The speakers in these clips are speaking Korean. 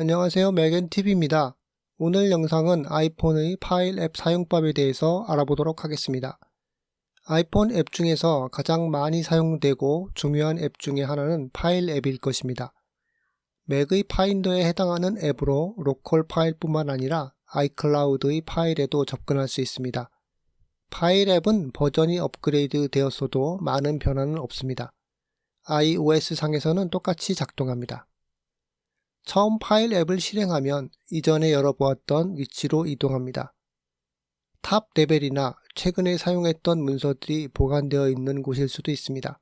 안녕하세요. 맥앤TV입니다. 오늘 영상은 아이폰의 파일 앱 사용법에 대해서 알아보도록 하겠습니다. 아이폰 앱 중에서 가장 많이 사용되고 중요한 앱 중에 하나는 파일 앱일 것입니다. 맥의 파인더에 해당하는 앱으로 로컬 파일뿐만 아니라 아이클라우드의 파일에도 접근할 수 있습니다. 파일 앱은 버전이 업그레이드 되었어도 많은 변화는 없습니다. iOS 상에서는 똑같이 작동합니다. 처음 파일 앱을 실행하면 이전에 열어보았던 위치로 이동합니다. 탑 레벨이나 최근에 사용했던 문서들이 보관되어 있는 곳일 수도 있습니다.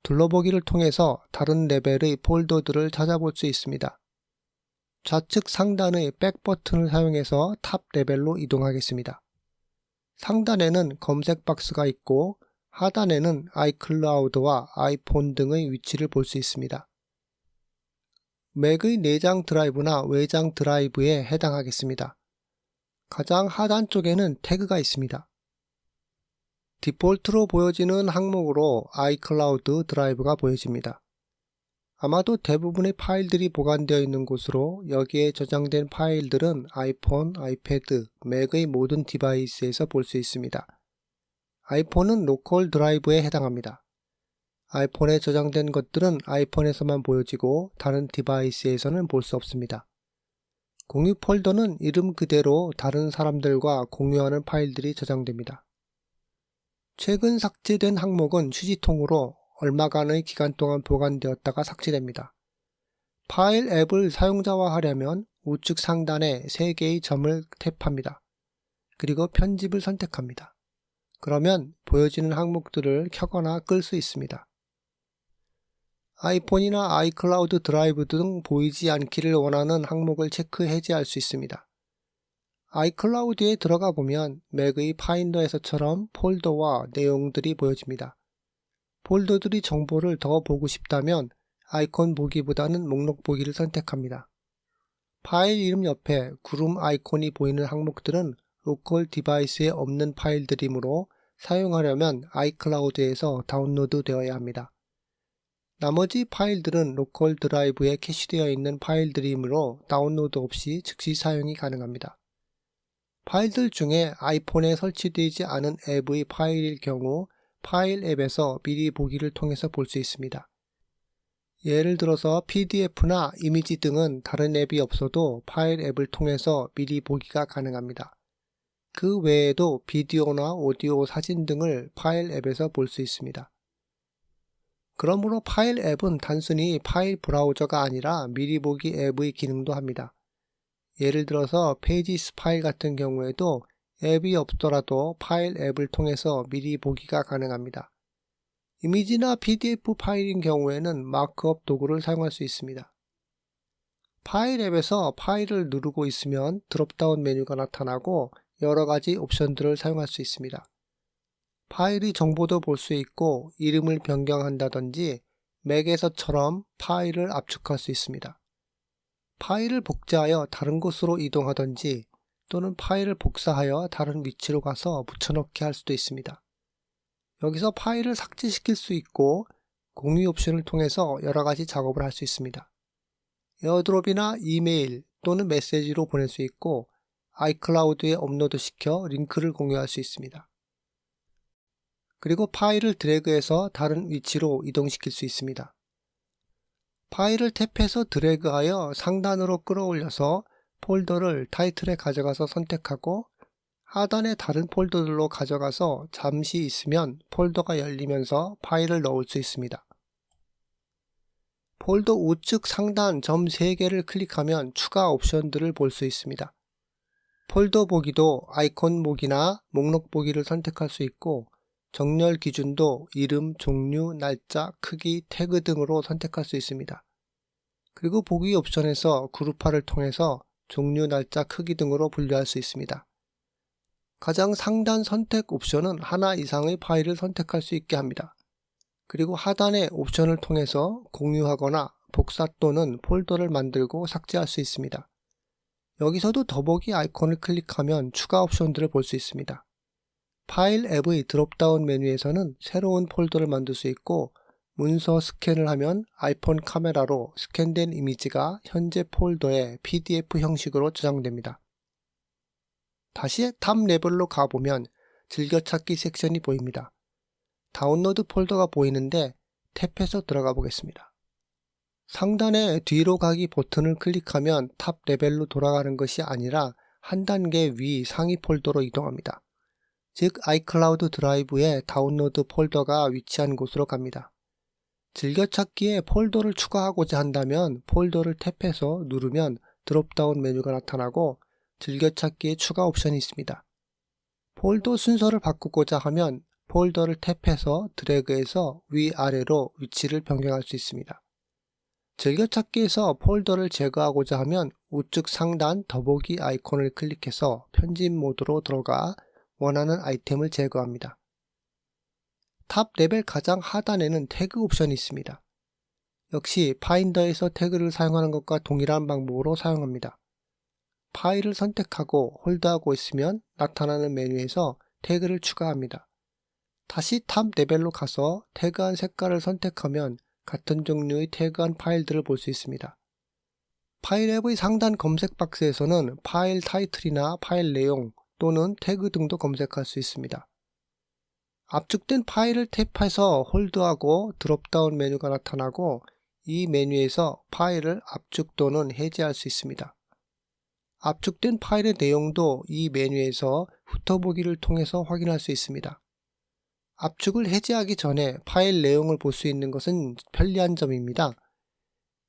둘러보기를 통해서 다른 레벨의 폴더들을 찾아볼 수 있습니다. 좌측 상단의 백 버튼을 사용해서 탑 레벨로 이동하겠습니다. 상단에는 검색 박스가 있고 하단에는 아이클라우드와 아이폰 등의 위치를 볼 수 있습니다. 맥의 내장 드라이브나 외장 드라이브에 해당하겠습니다. 가장 하단 쪽에는 태그가 있습니다. 디폴트로 보여지는 항목으로 아이클라우드 드라이브가 보여집니다. 아마도 대부분의 파일들이 보관되어 있는 곳으로 여기에 저장된 파일들은 아이폰, 아이패드, 맥의 모든 디바이스에서 볼 수 있습니다. 아이폰은 로컬 드라이브에 해당합니다. 아이폰에 저장된 것들은 아이폰에서만 보여지고 다른 디바이스에서는 볼 수 없습니다. 공유 폴더는 이름 그대로 다른 사람들과 공유하는 파일들이 저장됩니다. 최근 삭제된 항목은 휴지통으로 얼마간의 기간 동안 보관되었다가 삭제됩니다. 파일 앱을 사용자화하려면 우측 상단에 3개의 점을 탭합니다. 그리고 편집을 선택합니다. 그러면 보여지는 항목들을 켜거나 끌 수 있습니다. 아이폰이나 아이클라우드 드라이브 등 보이지 않기를 원하는 항목을 체크 해제할 수 있습니다. 아이클라우드에 들어가 보면 맥의 파인더에서처럼 폴더와 내용들이 보여집니다. 폴더들이 정보를 더 보고 싶다면 아이콘 보기보다는 목록 보기를 선택합니다. 파일 이름 옆에 구름 아이콘이 보이는 항목들은 로컬 디바이스에 없는 파일들이므로 사용하려면 아이클라우드에서 다운로드 되어야 합니다. 나머지 파일들은 로컬 드라이브에 캐시되어 있는 파일들이므로 다운로드 없이 즉시 사용이 가능합니다. 파일들 중에 아이폰에 설치되지 않은 앱의 파일일 경우 파일 앱에서 미리 보기를 통해서 볼 수 있습니다. 예를 들어서 PDF나 이미지 등은 다른 앱이 없어도 파일 앱을 통해서 미리 보기가 가능합니다. 그 외에도 비디오나 오디오, 사진 등을 파일 앱에서 볼 수 있습니다. 그러므로 파일 앱은 단순히 파일 브라우저가 아니라 미리 보기 앱의 기능도 합니다. 예를 들어서 페이지스 파일 같은 경우에도 앱이 없더라도 파일 앱을 통해서 미리 보기가 가능합니다. 이미지나 PDF 파일인 경우에는 마크업 도구를 사용할 수 있습니다. 파일 앱에서 파일을 누르고 있으면 드롭다운 메뉴가 나타나고 여러가지 옵션들을 사용할 수 있습니다. 파일의 정보도 볼 수 있고 이름을 변경한다든지 맥에서처럼 파일을 압축할 수 있습니다. 파일을 복제하여 다른 곳으로 이동하든지 또는 파일을 복사하여 다른 위치로 가서 붙여넣기 할 수도 있습니다. 여기서 파일을 삭제시킬 수 있고 공유 옵션을 통해서 여러가지 작업을 할 수 있습니다. 에어드롭이나 이메일 또는 메시지로 보낼 수 있고 아이클라우드에 업로드시켜 링크를 공유할 수 있습니다. 그리고 파일을 드래그해서 다른 위치로 이동시킬 수 있습니다. 파일을 탭해서 드래그하여 상단으로 끌어올려서 폴더를 타이틀에 가져가서 선택하고 하단의 다른 폴더들로 가져가서 잠시 있으면 폴더가 열리면서 파일을 넣을 수 있습니다. 폴더 우측 상단 점 3개를 클릭하면 추가 옵션들을 볼 수 있습니다. 폴더 보기도 아이콘 보기나 목록 보기를 선택할 수 있고 정렬 기준도 이름, 종류, 날짜, 크기, 태그 등으로 선택할 수 있습니다. 그리고 보기 옵션에서 그룹화를 통해서 종류, 날짜, 크기 등으로 분류할 수 있습니다. 가장 상단 선택 옵션은 하나 이상의 파일을 선택할 수 있게 합니다. 그리고 하단의 옵션을 통해서 공유하거나 복사 또는 폴더를 만들고 삭제할 수 있습니다. 여기서도 더보기 아이콘을 클릭하면 추가 옵션들을 볼 수 있습니다. 파일 앱의 드롭다운 메뉴에서는 새로운 폴더를 만들 수 있고 문서 스캔을 하면 아이폰 카메라로 스캔된 이미지가 현재 폴더에 PDF 형식으로 저장됩니다. 다시 탑 레벨로 가보면 즐겨찾기 섹션이 보입니다. 다운로드 폴더가 보이는데 탭해서 들어가 보겠습니다. 상단에 뒤로 가기 버튼을 클릭하면 탑 레벨로 돌아가는 것이 아니라 한 단계 위 상위 폴더로 이동합니다. 즉 아이클라우드 드라이브에 다운로드 폴더가 위치한 곳으로 갑니다. 즐겨찾기에 폴더를 추가하고자 한다면 폴더를 탭해서 누르면 드롭다운 메뉴가 나타나고 즐겨찾기에 추가 옵션이 있습니다. 폴더 순서를 바꾸고자 하면 폴더를 탭해서 드래그해서 위아래로 위치를 변경할 수 있습니다. 즐겨찾기에서 폴더를 제거하고자 하면 우측 상단 더보기 아이콘을 클릭해서 편집 모드로 들어가 원하는 아이템을 제거합니다. 탑 레벨 가장 하단에는 태그 옵션이 있습니다. 역시 파인더에서 태그를 사용하는 것과 동일한 방법으로 사용합니다. 파일을 선택하고 홀드하고 있으면 나타나는 메뉴에서 태그를 추가합니다. 다시 탑 레벨로 가서 태그한 색깔을 선택하면 같은 종류의 태그한 파일들을 볼 수 있습니다. 파일 앱의 상단 검색 박스에서는 파일 타이틀이나 파일 내용 또는 태그 등도 검색할 수 있습니다. 압축된 파일을 탭해서 홀드하고 드롭다운 메뉴가 나타나고 이 메뉴에서 파일을 압축 또는 해제할 수 있습니다. 압축된 파일의 내용도 이 메뉴에서 훑어보기를 통해서 확인할 수 있습니다. 압축을 해제하기 전에 파일 내용을 볼 수 있는 것은 편리한 점입니다.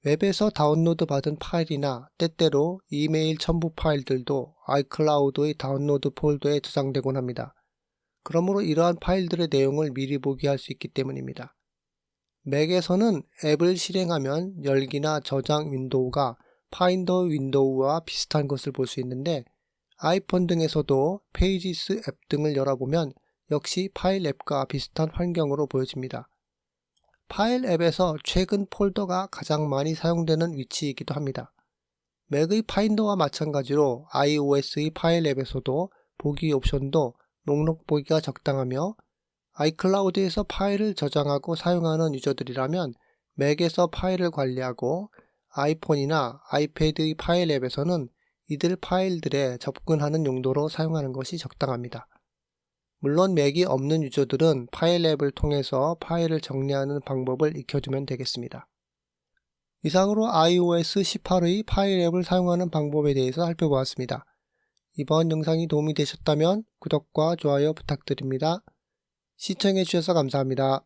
웹에서 다운로드 받은 파일이나 때때로 이메일 첨부 파일들도 아이클라우드의 다운로드 폴더에 저장되곤 합니다. 그러므로 이러한 파일들의 내용을 미리 보기 할 수 있기 때문입니다. 맥에서는 앱을 실행하면 열기나 저장 윈도우가 파인더 윈도우와 비슷한 것을 볼 수 있는데 아이폰 등에서도 페이지스 앱 등을 열어보면 역시 파일 앱과 비슷한 환경으로 보여집니다. 파일 앱에서 최근 폴더가 가장 많이 사용되는 위치이기도 합니다. 맥의 파인더와 마찬가지로 iOS의 파일 앱에서도 보기 옵션도 목록 보기가 적당하며 아이클라우드에서 파일을 저장하고 사용하는 유저들이라면 맥에서 파일을 관리하고 아이폰이나 아이패드의 파일 앱에서는 이들 파일들에 접근하는 용도로 사용하는 것이 적당합니다. 물론 맥이 없는 유저들은 파일 앱을 통해서 파일을 정리하는 방법을 익혀두면 되겠습니다. 이상으로 iOS 18의 파일 앱을 사용하는 방법에 대해서 살펴보았습니다. 이번 영상이 도움이 되셨다면 구독과 좋아요 부탁드립니다. 시청해주셔서 감사합니다.